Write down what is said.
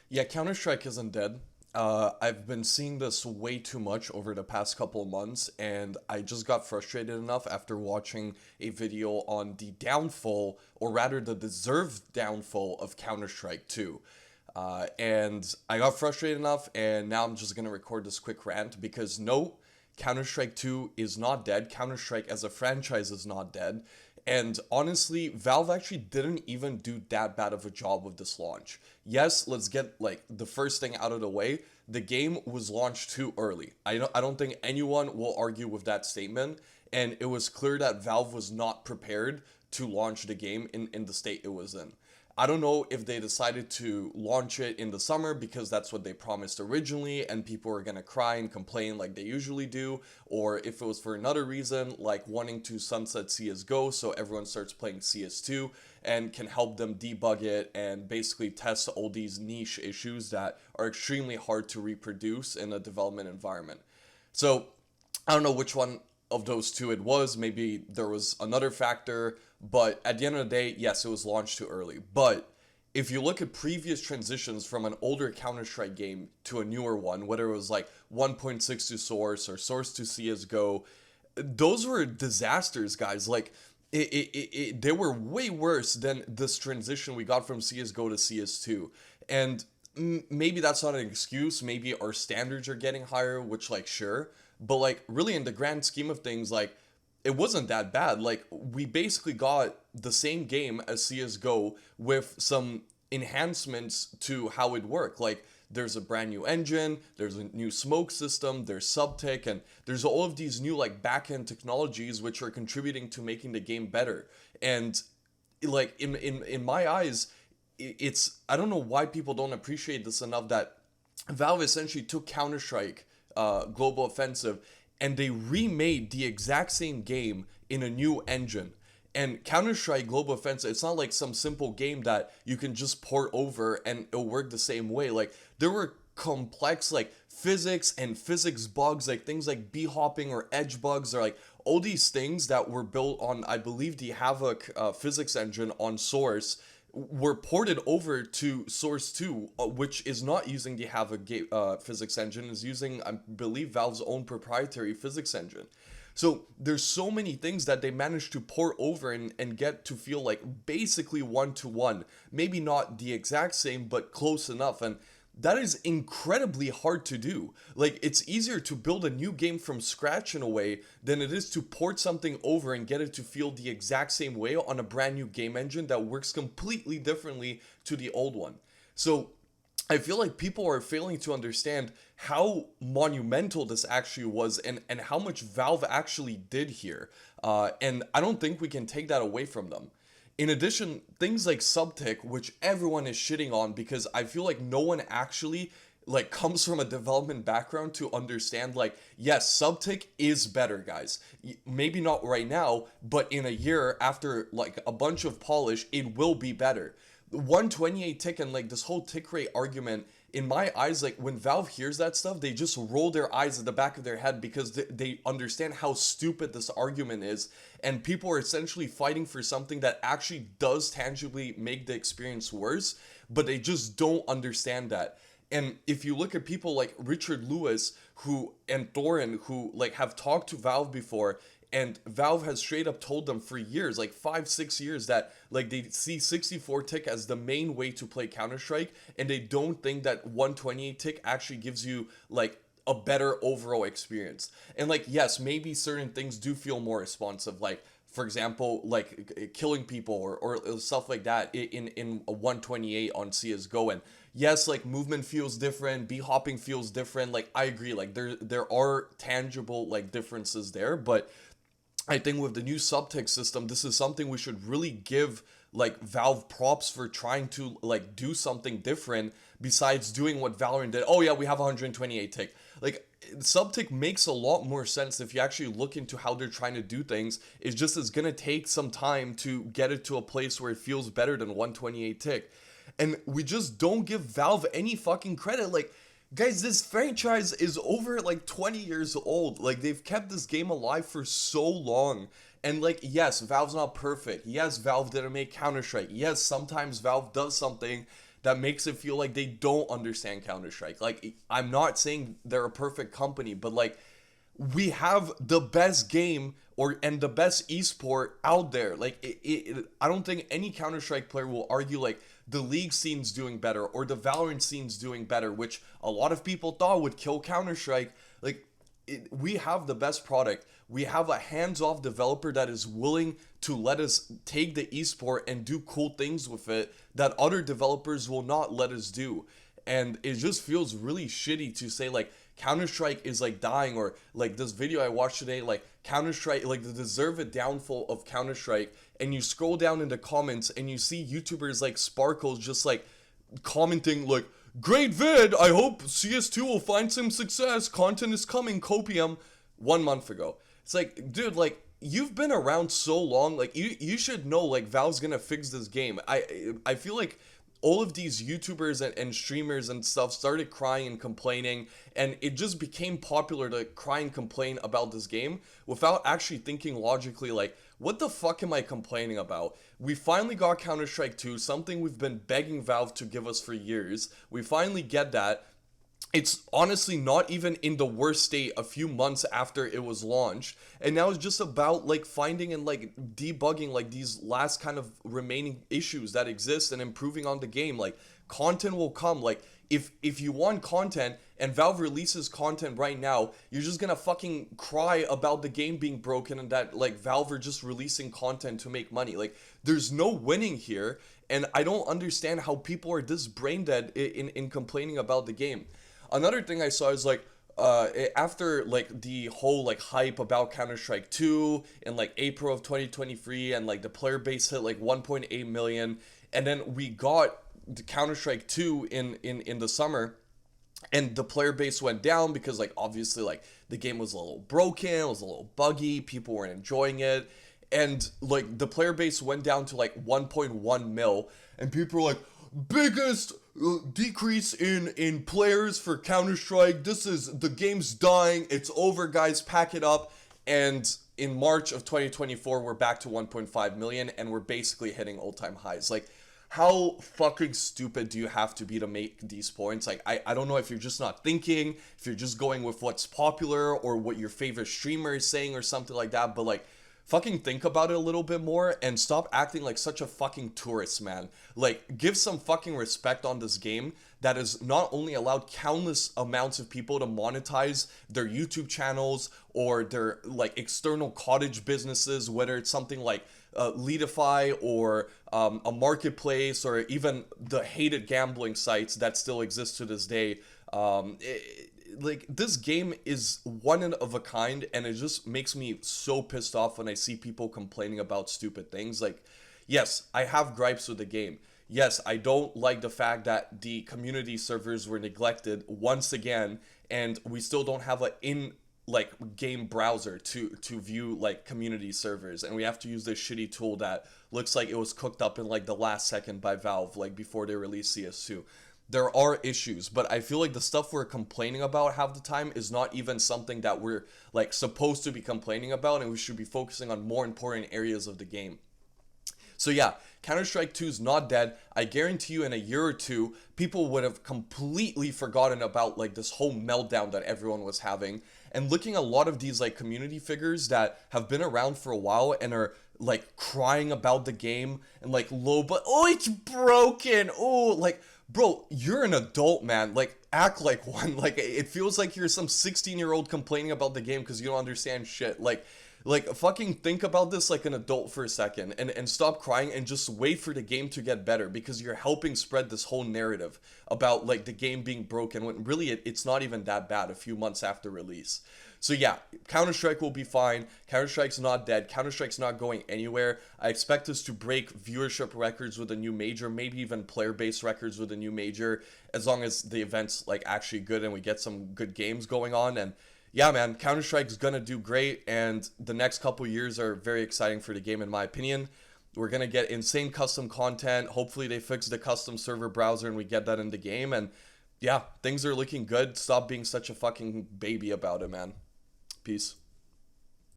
Yeah, Counter-Strike isn't dead. I've been seeing this way too much over the past couple of months, and I just got frustrated enough after watching a video on the downfall, or rather the deserved downfall of Counter-Strike 2. And I got frustrated enough, and now I'm just gonna record this quick rant because no, Counter-Strike 2 is not dead. Counter-Strike as a franchise is not dead. And honestly, Valve actually didn't even do that bad of a job with this launch. Yes, let's get like the first thing out of the way. The game was launched too early. I don't think anyone will argue with that statement. And it was clear that Valve was not prepared to launch the game in the state it was in. I don't know if they decided to launch it in the summer because that's what they promised originally and people are going to cry and complain like they usually do, or if it was for another reason like wanting to sunset CSGO so everyone starts playing CS2 and can help them debug it and basically test all these niche issues that are extremely hard to reproduce in a development environment. So I don't know which one of those two it was. Maybe there was another factor, but at the end of the day, yes, it was launched too early. But if you look at previous transitions from an older Counter-Strike game to a newer one, whether it was like 1.6 to Source or Source to CSGO, those were disasters, guys. Like, they were way worse than this transition we got from CSGO to CS2. And maybe that's not an excuse. Maybe our standards are getting higher, which, like, sure. But, like, really, in the grand scheme of things, like, it wasn't that bad. Like, we basically got the same game as CSGO with some enhancements to how it worked. Like, there's a brand new engine, there's a new smoke system, there's subtick, and there's all of these new, like, back-end technologies which are contributing to making the game better. And, like, in my eyes, it's, I don't know why people don't appreciate this enough that Valve essentially took Counter-Strike Global Offensive and they remade the exact same game in a new engine. And Counter-Strike Global Offensive, it's not like some simple game that you can just port over and it'll work the same way. Like, there were complex, like, physics and physics bugs, like things like b-hopping or edge bugs, or like all these things that were built on, I believe, the Havoc physics engine on Source were ported over to Source 2, which is not using the Havoc physics engine, is using, I believe, Valve's own proprietary physics engine. So there's so many things that they managed to port over and get to feel like basically one-to-one. Maybe not the exact same, but close enough. And that is incredibly hard to do. Like, it's easier to build a new game from scratch in a way than it is to port something over and get it to feel the exact same way on a brand new game engine that works completely differently to the old one. So I feel like people are failing to understand how monumental this actually was and how much Valve actually did here. And I don't think we can take that away from them. In addition, things like Subtick, which everyone is shitting on because I feel like no one actually like comes from a development background to understand, like, yes, Subtick is better, guys. Maybe not right now, but in a year after like a bunch of polish, it will be better. 128 tick and like this whole tick rate argument, in my eyes, like when Valve hears that stuff, they just roll their eyes at the back of their head because they understand how stupid this argument is, and people are essentially fighting for something that actually does tangibly make the experience worse, but they just don't understand that. And if you look at people like Richard Lewis who and Thorin who like have talked to Valve before, and Valve has straight up told them for years, like 5-6 years, that like they see 64 tick as the main way to play Counter-Strike, and they don't think that 128 tick actually gives you like a better overall experience. And like, yes, maybe certain things do feel more responsive, like for example, like killing people or stuff like that in a 128 on CSGO. And yes, like movement feels different, b-hopping feels different. Like, I agree, like there are tangible like differences there, but I think with the new subtext system, this is something we should really give like Valve props for trying to like do something different besides doing what Valorant did. Oh yeah, we have 128 tick. Like, subtick makes a lot more sense if you actually look into how they're trying to do things. It's just it's gonna take some time to get it to a place where it feels better than 128 tick. And we just don't give Valve any fucking credit. Like, guys, this franchise is over like 20 years old. Like, they've kept this game alive for so long. And like, yes, Valve's not perfect. Yes, Valve didn't make Counter-Strike. Yes, sometimes Valve does something that makes it feel like they don't understand Counter-Strike. Like, I'm not saying they're a perfect company, but like, we have the best game and the best esport out there. Like, I don't think any Counter-Strike player will argue like the League scene's doing better or the Valorant scene's doing better, which a lot of people thought would kill Counter-Strike. Like, we have the best product. We have a hands-off developer that is willing to let us take the esport and do cool things with it that other developers will not let us do. And it just feels really shitty to say like Counter-Strike is like dying, or like this video I watched today, like Counter-Strike, like the deserved downfall of Counter-Strike, and you scroll down in the comments and you see YouTubers like Sparkles just like commenting like, great vid, I hope CS2 will find some success, content is coming, copium, 1 month ago. It's like, dude, like, you've been around so long, like, you should know, like, Valve's gonna fix this game. I feel like all of these YouTubers and streamers and stuff started crying and complaining, and it just became popular to cry and complain about this game without actually thinking logically, like, what the fuck am I complaining about? We finally got Counter-Strike 2, something we've been begging Valve to give us for years. We finally get that. It's honestly not even in the worst state a few months after it was launched, and now it's just about like finding and like debugging like these last kind of remaining issues that exist and improving on the game. Like, content will come. Like, if you want content and Valve releases content right now, you're just gonna fucking cry about the game being broken and that like Valve are just releasing content to make money. Like, there's no winning here, and I don't understand how people are this brain dead in complaining about the game. Another thing I saw is like, after like the whole like hype about Counter-Strike 2 in like April of 2023, and like the player base hit like 1.8 million, and then we got the Counter-Strike 2 in the summer, and the player base went down because like obviously like the game was a little broken, it was a little buggy, people weren't enjoying it, and like the player base went down to like 1.1 mil, and people were like, biggest decrease in players for Counter-Strike, the game's dying, it's over guys, pack it up. And in March of 2024 we're back to 1.5 million, and we're basically hitting all-time highs. Like, how fucking stupid do you have to be to make these points? Like, I don't know if you're just not thinking, if you're just going with what's popular or what your favorite streamer is saying or something like that, but like, fucking think about it a little bit more and stop acting like such a fucking tourist, man. Like, give some fucking respect on this game that has not only allowed countless amounts of people to monetize their YouTube channels or their like external cottage businesses, whether it's something like Leadify or a marketplace, or even the hated gambling sites that still exist to this day. Like, this game is one of a kind, and it just makes me so pissed off when I see people complaining about stupid things. Like, yes, I have gripes with the game. Yes, I don't like the fact that the community servers were neglected once again, and we still don't have a game browser to view like community servers, and we have to use this shitty tool that looks like it was cooked up in like the last second by Valve, like before they released CS2. There are issues, but I feel like the stuff we're complaining about half the time is not even something that we're like supposed to be complaining about, and we should be focusing on more important areas of the game. So yeah, Counter-Strike 2 is not dead. I guarantee you in a year or two, people would have completely forgotten about like this whole meltdown that everyone was having. And looking at a lot of these like community figures that have been around for a while and are like crying about the game and like low, but oh, it's broken. Oh, like, bro, you're an adult, man. Like, act like one. Like, it feels like you're some 16-year-old complaining about the game because you don't understand shit. Like, fucking think about this like an adult for a second, and stop crying and just wait for the game to get better, because you're helping spread this whole narrative about like the game being broken when really it's not even that bad a few months after release. So yeah, Counter-Strike will be fine. Counter-Strike's not dead. Counter-Strike's not going anywhere. I expect us to break viewership records with a new major, maybe even player-based records with a new major, as long as the event's like actually good and we get some good games going on. And yeah, man, Counter-Strike's gonna do great, and the next couple years are very exciting for the game, in my opinion. We're gonna get insane custom content. Hopefully they fix the custom server browser and we get that in the game. And yeah, things are looking good. Stop being such a fucking baby about it, man. Peace.